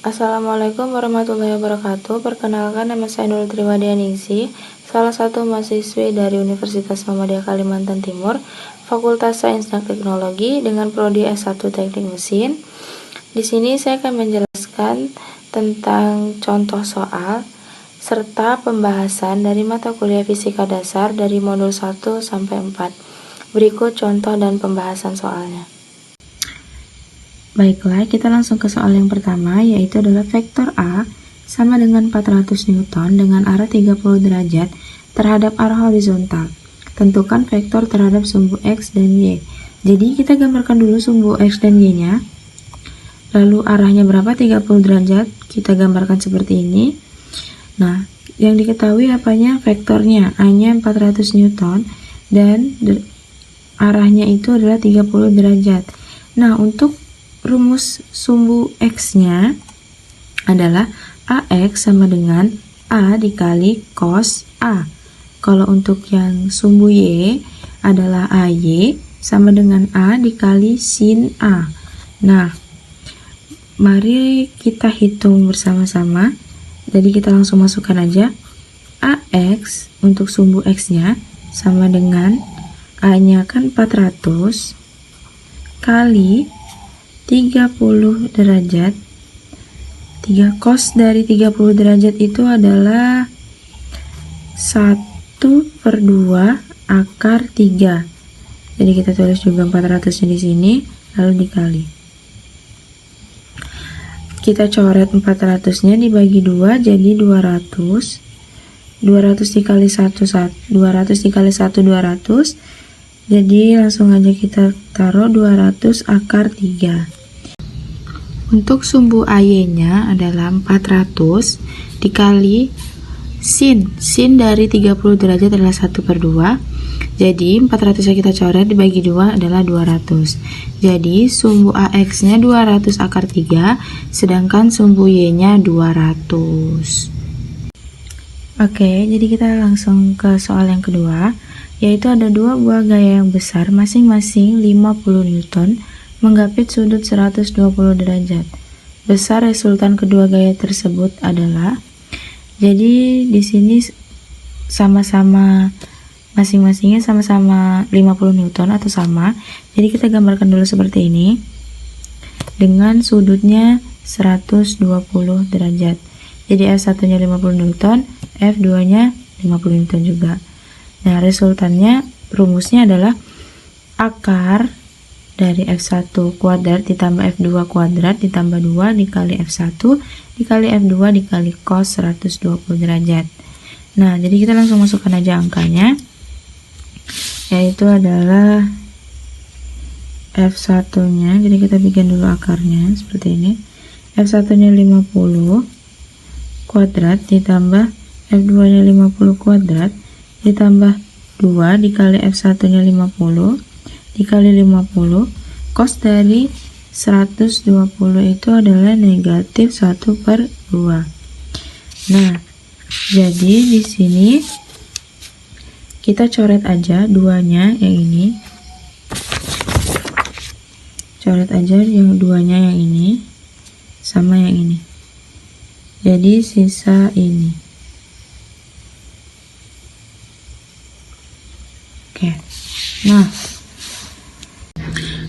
Assalamualaikum warahmatullahi wabarakatuh. Perkenalkan, nama saya Nurul Triwadianingsi, salah satu mahasiswi dari Universitas Muhammadiyah Kalimantan Timur, Fakultas Sains dan Teknologi dengan prodi S1 Teknik Mesin. Di sini saya akan menjelaskan tentang contoh soal serta pembahasan dari mata kuliah Fisika Dasar dari modul 1 sampai 4. Berikut contoh dan pembahasan soalnya. Baiklah, kita langsung ke soal yang pertama, yaitu adalah vektor A sama dengan 400 Newton dengan arah 30 derajat terhadap arah horizontal. Tentukan vektor terhadap sumbu X dan Y. Jadi kita gambarkan dulu sumbu X dan Y-nya. Lalu arahnya berapa? 30 derajat. Kita gambarkan seperti ini. Nah, yang diketahui apanya? Vektornya. A-nya 400 Newton dan arahnya itu adalah 30 derajat. Nah, untuk rumus sumbu X-nya adalah AX sama dengan A dikali cos A. Kalau untuk yang sumbu Y adalah AY sama dengan A dikali sin A. Nah, mari kita hitung bersama-sama. Jadi kita langsung masukkan aja. AX untuk sumbu X-nya sama dengan A-nya kan 400 kali 30 derajat. 3 cos dari 30 derajat itu adalah 1/2 akar 3. Jadi kita tulis juga 400-nya di sini, lalu dikali. Kita coret 400-nya dibagi 2 jadi 200. 200 dikali 1 200 dikali 1 200. Jadi langsung aja kita taruh 200 akar 3. Untuk sumbu AY-nya adalah 400 dikali sin dari 30 derajat adalah 1/2. Jadi 400 yang kita coret dibagi 2 adalah 200. Jadi sumbu AX-nya 200 akar 3, sedangkan sumbu Y-nya 200. Oke, jadi kita langsung ke soal yang kedua, yaitu ada dua buah gaya yang besar masing-masing 50 Newton menggapit sudut 120 derajat. Besar resultan kedua gaya tersebut adalah, jadi di sini sama-sama masing-masingnya sama-sama 50 Newton atau sama. Jadi kita gambarkan dulu seperti ini dengan sudutnya 120 derajat. Jadi F1-nya 50 Newton, F2-nya 50 Newton juga. Nah, resultannya, rumusnya adalah akar dari F1 kuadrat ditambah F2 kuadrat ditambah 2 dikali F1 dikali F2 dikali cos 120 derajat. Nah, jadi kita langsung masukkan aja angkanya, yaitu adalah F1-nya, jadi kita bikin dulu akarnya seperti ini. F1-nya 50 kuadrat ditambah F2-nya 50 kuadrat ditambah 2 dikali F1-nya 50 dikali 50. Cos dari 120 itu adalah negatif 1/2. Nah, jadi di sini kita coret aja duanya yang ini. Coret aja yang duanya yang ini sama yang ini. Jadi sisa ini. Oke. Nah,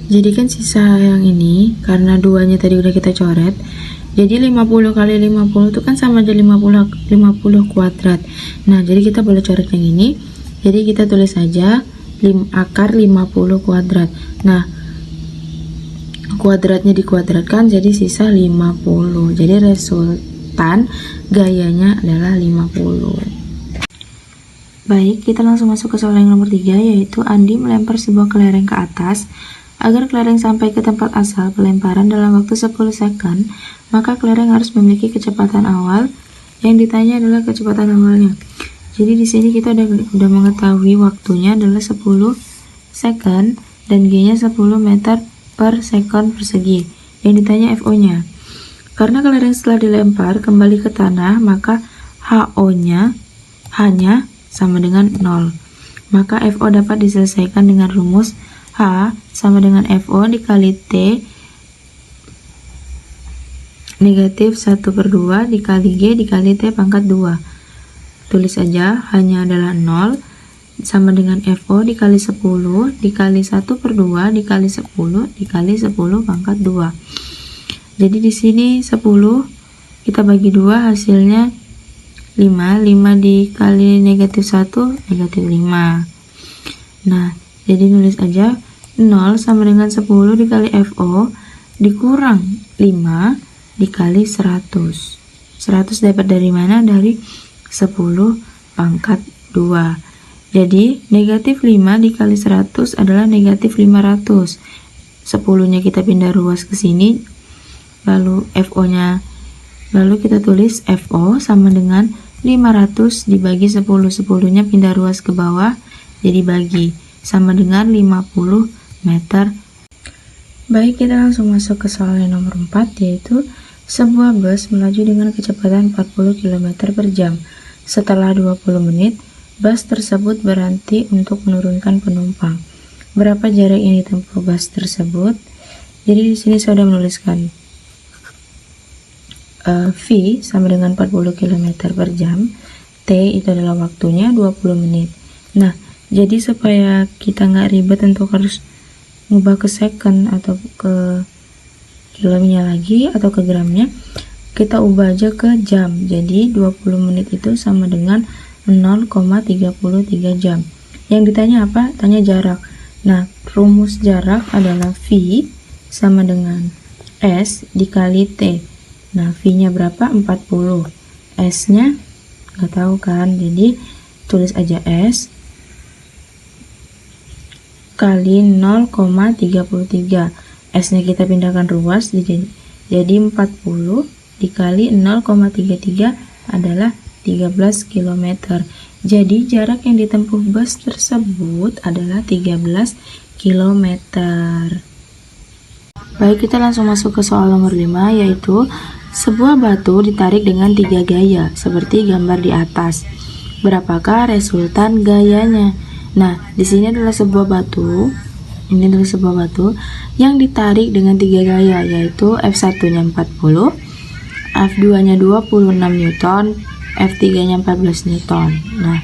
jadi kan sisa yang ini, karena duanya tadi udah kita coret, jadi 50 kali 50 itu kan sama aja 50 kuadrat. Nah, jadi kita boleh coret yang ini. Jadi kita tulis aja akar 50 kuadrat. Nah, kuadratnya dikuadratkan jadi sisa 50. Jadi resultan gayanya adalah 50. Baik, kita langsung masuk ke soal yang nomor 3, yaitu Andi melempar sebuah kelereng ke atas. Agar kelereng sampai ke tempat asal pelemparan dalam waktu 10 second, maka kelereng harus memiliki kecepatan awal. Yang ditanya adalah kecepatan awalnya. Jadi di sini kita udah mengetahui waktunya adalah 10 second dan G-nya 10 meter per second persegi. Yang ditanya FO-nya. Karena kelereng setelah dilempar kembali ke tanah, maka HO-nya hanya sama dengan 0. Maka FO dapat diselesaikan dengan rumus H sama dengan FO dikali T negatif 1/2 dikali G dikali T pangkat 2. Tulis aja, hanya adalah 0 sama dengan FO dikali 10 dikali 1/2 dikali 10 dikali 10 pangkat 2. Jadi di sini 10 kita bagi 2 hasilnya 5. 5 dikali negatif 1 negatif 5. Nah, jadi nulis aja 0 sama dengan 10 dikali FO dikurang 5 dikali 100. 100 dapat dari mana? Dari 10 pangkat 2. Jadi negatif 5 dikali 100 adalah negatif 500. 10-nya kita pindah ruas ke sini, lalu FO-nya, lalu kita tulis FO sama dengan 500 dibagi 10. 10-nya pindah ruas ke bawah, jadi bagi, sama dengan 50 meter. Baik, kita langsung masuk ke soal yang nomor 4, yaitu sebuah bus melaju dengan kecepatan 40 km per jam. Setelah 20 menit, bus tersebut berhenti untuk menurunkan penumpang. Berapa jarak yang ditempuh bus tersebut? Jadi di sini saya sudah menuliskan V sama dengan 40 km per jam, T itu adalah waktunya 20 menit. Nah, jadi supaya kita nggak ribet untuk harus ngubah ke second atau ke kilometernya lagi atau ke gramnya, kita ubah aja ke jam. Jadi 20 menit itu sama dengan 0,33 jam. Yang ditanya apa? Tanya jarak. Nah, rumus jarak adalah V sama dengan S dikali T. Nah, V-nya berapa? 40. S-nya nggak tahu kan, jadi tulis aja S kali 0,33. S-nya kita pindahkan ruas, jadi 40 dikali 0,33 adalah 13 km. Jadi jarak yang ditempuh bus tersebut adalah 13 km. Baik, kita langsung masuk ke soal nomor 5, yaitu sebuah batu ditarik dengan 3 gaya seperti gambar di atas. Berapakah resultan gayanya? Nah, di sini adalah sebuah batu. Ini adalah sebuah batu yang ditarik dengan 3 gaya, yaitu F1-nya 40, F2-nya 26 Newton, F3-nya 14 Newton. Nah,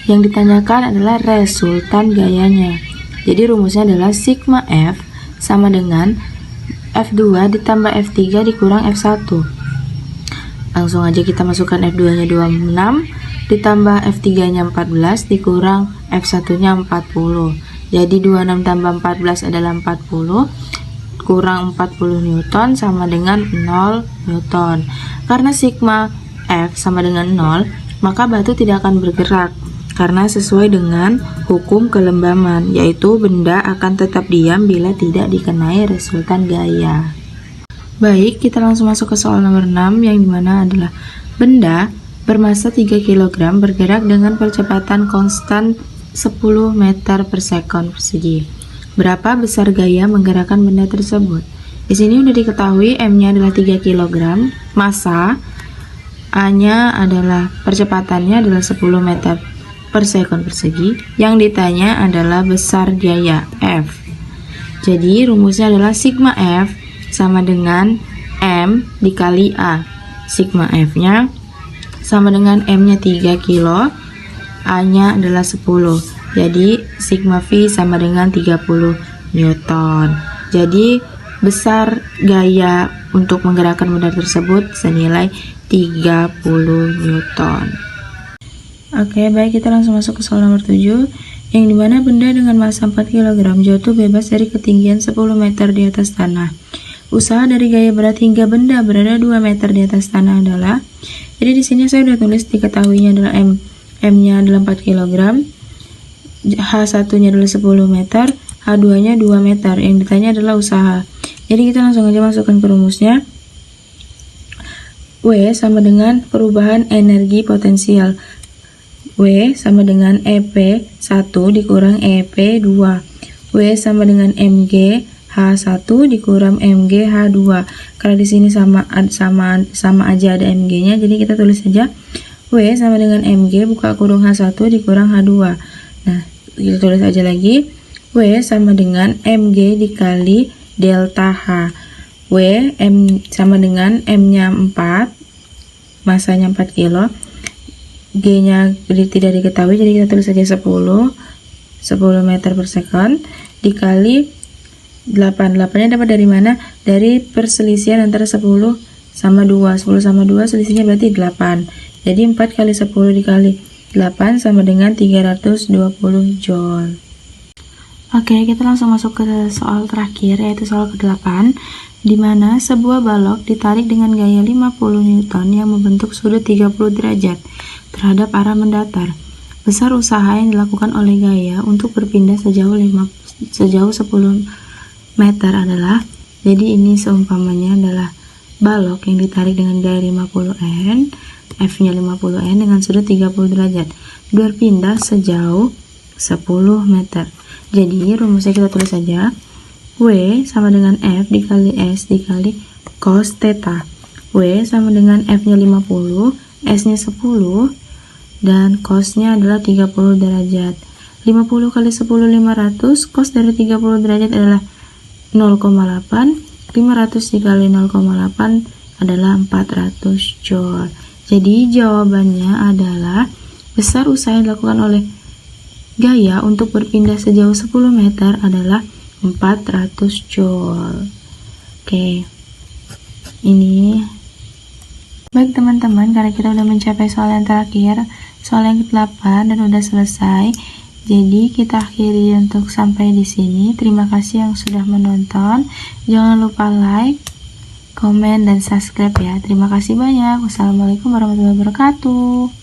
yang ditanyakan adalah resultan gayanya. Jadi rumusnya adalah sigma F sama dengan F2 ditambah F3 dikurang F1. Langsung aja kita masukkan F2-nya 26 ditambah F3-nya 14 dikurang F1-nya 40. Jadi 26 tambah 14 adalah 40, kurang 40 Newton sama dengan 0 Newton. Karena sigma F sama dengan 0, maka batu tidak akan bergerak karena sesuai dengan hukum kelembaman, yaitu benda akan tetap diam bila tidak dikenai resultan gaya. Baik, kita langsung masuk ke soal nomor 6, yang dimana adalah benda bermassa 3 kg bergerak dengan percepatan konstan 10 meter per sekon persegi. Berapa besar gaya menggerakkan benda tersebut? Di sini udah diketahui M-nya adalah 3 kg, massa, A-nya adalah percepatannya adalah 10 meter per sekon persegi. Yang ditanya adalah besar gaya F. Jadi rumusnya adalah sigma F sama dengan M dikali A. Sigma F-nya sama dengan M-nya 3 kilo, A-nya adalah 10. Jadi sigma V sama dengan 30 Newton. Jadi besar gaya untuk menggerakkan benda tersebut senilai 30 Newton. Oke, baik, kita langsung masuk ke soal nomor 7, yang dimana benda dengan massa 4 kg jatuh bebas dari ketinggian 10 meter di atas tanah. Usaha dari gaya berat hingga benda berada 2 meter di atas tanah adalah, jadi di sini saya sudah tulis diketahuinya adalah M-nya adalah 4 kg, H1-nya adalah 10 meter, H2-nya 2 meter. Yang ditanya adalah usaha. Jadi kita langsung aja masukkan ke rumusnya. W sama dengan perubahan energi potensial. W sama dengan EP1 dikurang EP2. W sama dengan mg H1 dikurang mg H2. Karena di sini sama aja ada mg-nya, jadi kita tulis saja W sama dengan mg buka kurung H1 dikurang H2. Nah, kita tulis aja lagi W sama dengan mg dikali delta H. W, M sama dengan M-nya 4, masanya 4 kilo, G-nya tidak diketahui, jadi kita tulis saja 10 meter per second, dikali 8. 8-nya dapat dari mana? Dari perselisihan antara 10 sama 2. 10 sama 2 selisihnya berarti 8. Jadi 4 kali 10 dikali 8 sama dengan 320 joule. Oke, kita langsung masuk ke soal terakhir, yaitu soal ke-8, di mana sebuah balok ditarik dengan gaya 50 Newton yang membentuk sudut 30 derajat terhadap arah mendatar. Besar usaha yang dilakukan oleh gaya untuk berpindah sejauh 10 meter adalah, jadi ini seumpamanya adalah balok yang ditarik dengan gaya 50 N, F-nya 50 N dengan sudut 30 derajat, berpindah sejauh 10 meter. Jadi rumusnya kita tulis saja, W sama dengan F dikali S dikali cos theta. W sama dengan F-nya 50, S-nya 10, dan cos-nya adalah 30 derajat. 50 kali 10, 500, cos dari 30 derajat adalah 0,8, 500 dikali 0,8 adalah 400 joule. Jadi jawabannya adalah besar usaha yang dilakukan oleh gaya untuk berpindah sejauh 10 meter adalah 400 joule. Oke, ini baik teman-teman, karena kita udah mencapai soal yang terakhir, soal yang ke-8 dan udah selesai. Jadi kita akhiri untuk sampai di sini. Terima kasih yang sudah menonton. Jangan lupa like, komen, dan subscribe ya. Terima kasih banyak. Wassalamualaikum warahmatullahi wabarakatuh.